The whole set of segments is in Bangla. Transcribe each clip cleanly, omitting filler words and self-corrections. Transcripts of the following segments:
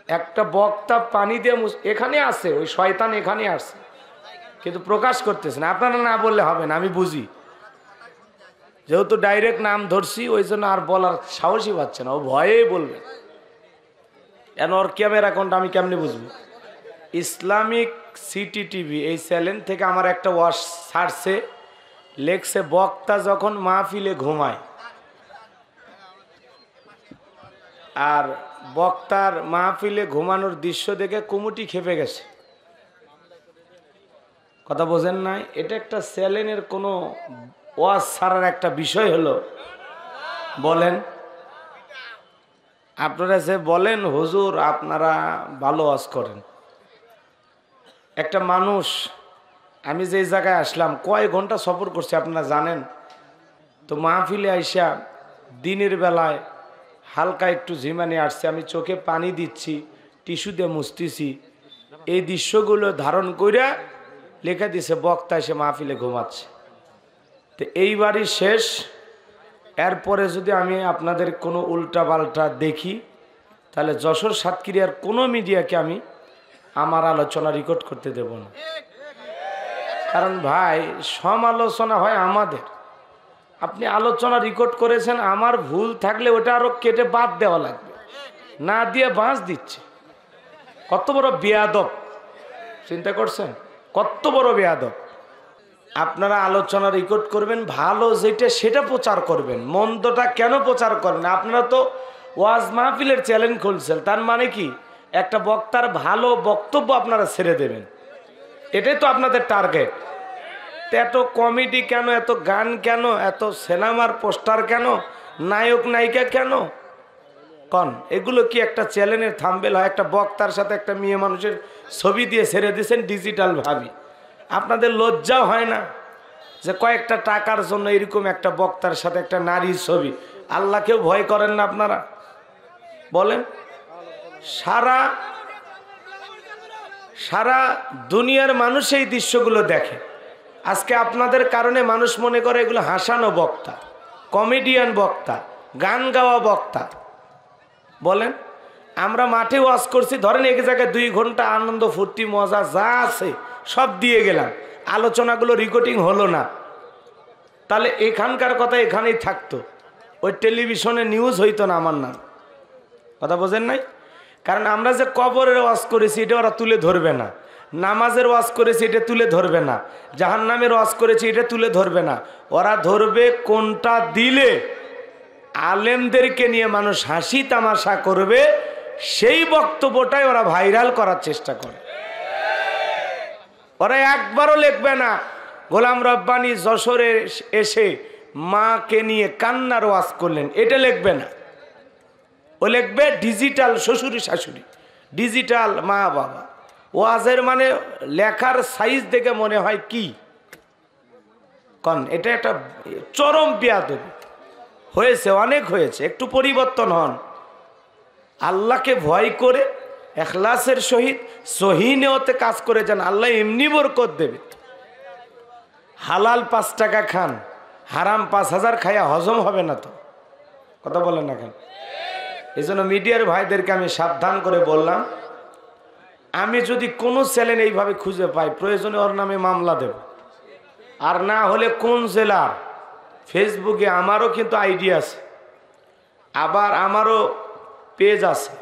একটা বক্তা পানি দিয়ে এখানে আছে, ওই শয়তান এখানে আসছে কিন্তু প্রকাশ করতেছে না। আপনারা না বললে হবে না, আমি বুঝি, যেহেতু ডাইরেক্ট নাম ধরছি ওই জন্য আর বলার সাহসই পাচ্ছে না, ও ভয়েই বলবে। কেন ওর ক্যামেরা কোনটা আমি কেমনি বুঝবো? ইসলামিক সিটি টিভি এই চ্যানেল থেকে আমার একটা ওয়াশ ছাড়ছে, লেখছে বক্তা যখন মাহফিলে ঘুমায়, আর বক্তার মাহফিলে ঘুমানোর দৃশ্য দেখে কুমুটি খেপে গেছে। কথা বোঝেন নাই? এটা একটা চ্যানেলের কোনো ওয়াজ ছাড়ার একটা বিষয় হলো? বলেন আপনারা যে বলেন হুজুর আপনারা ভালো ওয়াজ করেন। একটা মানুষ, আমি যে জায়গায় আসলাম কয় ঘন্টা সফর করছি আপনারা জানেন তো? মাহফিলে আইসা দিনের বেলায় হালকা একটু ঝিমানি আসছে, আমি চোখে পানি দিচ্ছি, টিস্যু দিয়ে মুছতেছি, এই দৃশ্যগুলো ধারণ কইরা লেখা দিছে বক্তা এসে মাহফিলে ঘুমাচ্ছে। তো এইবারই শেষ, এরপরে যদি আমি আপনাদের কোনো উল্টা পাল্টা দেখি তাহলে যশোর সাতক্ষীরার কোনো মিডিয়াকে আমি আমার আলোচনা রেকর্ড করতে দেব না। কারণ ভাই সমালোচনা হয় আমাদের, আপনি আলোচনা রেকর্ড করেছেন, আমার ভুল থাকলে ওটা আরো কেটে বাদ দেওয়া লাগবে, না দিয়ে বাঁশ দিচ্ছে। কত বড় বেয়াদব, চিন্তা করছেন? কত বড় বেয়াদব। আপনারা আলোচনা রেকর্ড করবেন, ভালো যেটা সেটা প্রচার করবেন, মন্দটা কেন প্রচার করেন? আপনারা তো ওয়াজ মাহফিলের চ্যালেঞ্জ খুলছেন, তার মানে কি একটা বক্তার ভালো বক্তব্য আপনারা ছেড়ে দেবেন, এটাই তো আপনাদের টার্গেট। এত কমেডি কেন, এত গান কেন, এত সিনেমার পোস্টার কেন, নায়ক নায়িকা কেন? কন এগুলো কি একটা চ্যানেলের থাম্বনেল হয়? একটা বক্তার সাথে একটা মেয়ে মানুষের ছবি দিয়ে ছেড়ে দিয়েছেন ডিজিটাল ভাবে। আপনাদের লজ্জাও হয় না যে কয়েকটা টাকার জন্য এরকম একটা বক্তার সাথে একটা নারীর ছবি? আল্লাহকেও ভয় করেন না আপনারা? বলেন। সারা সারা দুনিয়ার মানুষ এই দৃশ্যগুলো দেখে। আজকে আপনাদের কারণে মানুষ মনে করে এগুলো হাসানো বক্তা, কমেডিয়ান বক্তা, গান গাওয়া বক্তা। বলেন, আমরা মাঠে ওয়াজ করছি, ধরেন এক জায়গায় 2 ঘন্টা আনন্দ ফুর্তি মজা যা আছে সব দিয়ে গেলাম, আলোচনাগুলো রেকর্ডিং হলো না, তাহলে এখানকার কথা এখানেই থাকতো, ওই টেলিভিশনে নিউজ হইতো না আমার নাম। কথা বোঝেন নাই? কারণ আমরা যে কবরের ওয়াজ করেছি এটা ওরা তুলে ধরবে না, নামাজের ওয়াজ করেছি এটা তুলে ধরবে না, জাহান্নামের ওয়াজ করেছি এটা তুলে ধরবে না। ওরা ধরবে কোনটা দিলে আলেমদেরকে নিয়ে মানুষ হাসি তামাশা করবে, সেই বক্তব্যটাই ওরা ভাইরাল করার চেষ্টা করে। ওরা একবারও লিখবে না গোলাম রব্বানী যশোরে এসে মাকে নিয়ে কান্নার ওয়াজ করলেন, এটা লিখবে না। ও লিখবে ডিজিটাল শ্বশুরি শাশুড়ি, ডিজিটাল মা বাবা। ওয়াজের মানে লেখার সাইজ দেখে মনে হয় কি কন, এটা একটা চরম বেয়াদবি হয়েছে, অনেক হয়েছে। একটু পরিবর্তন হন, আল্লাহকে ভয় করে এখলাসের সহিত সহি নিয়তে কাজ করে যান, আল্লাহ এমনি বরকত দেবে। হালাল 5 টাকা খান, হারাম 5000 খায়া হজম হবে না তো? কথা বলেন না কেন? এই জন্য মিডিয়ার ভাইদেরকে আমি সাবধান করে বললাম, আমি যদি কোনো চ্যানেল এইভাবে খুঁজে পাই প্রয়োজনে ওর নামে মামলা দেব। আর না হলে কোন জেলার ফেসবুকে আমারও কিন্তু আইডি আছে, আবার আমারও পেজ আছে,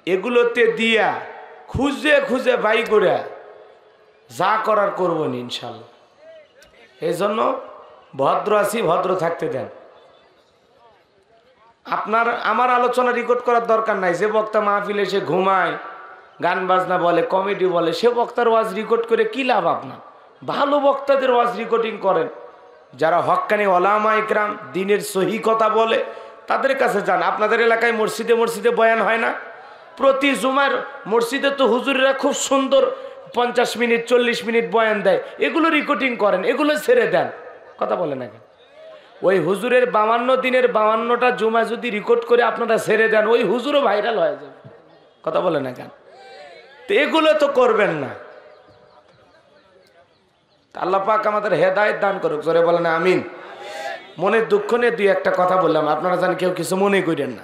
এগুলোতে দিয়া খুঁজে খুঁজে বাই করে যা করার করবো নি ইনশাল্লাহ। এই জন্য ভদ্র আছি, ভদ্র থাকতে দেন। আপনার আমার আলোচনা রেকর্ড করার দরকার নাই। যে বক্তা মাহফিলে এসে ঘুমায়, গান বাজনা বলে, কমেডি বলে, সে বক্তার ওয়াজ রেকর্ড করে কি লাভ আপনার? ভালো বক্তাদের ওয়াজ রেকর্ডিং করেন, যারা হক্কানি ওলামা ইকরাম দ্বীনের সহি কথা বলে তাদের কাছে যান। আপনাদের এলাকায় মসজিদে মসজিদে বয়ান হয় না? প্রতি জুমার মসজিদে তো হুজুরেরা খুব সুন্দর 50 মিনিট 40 মিনিট বয়ান দেয়, এগুলো রেকর্ডিং করেন, এগুলো ছেড়ে দেন। কথা বলে না কেন? ওই হুজুরের 52 দিনের 52টা জুমা যদি রেকর্ড করে আপনারা ছেড়ে দেন, ওই হুজুরও ভাইরাল হয়ে যাবে। কথা বলে না কেন? তো এগুলো তো করবেন না। আল্লাহ পাক আমাদের হেদায়েত দান করুক, জোরে বলেন আমিন। মনের দুঃখ নিয়ে 2 একটা কথা বললাম, আপনারা জানেন, কেউ কিছু মনে করেন না।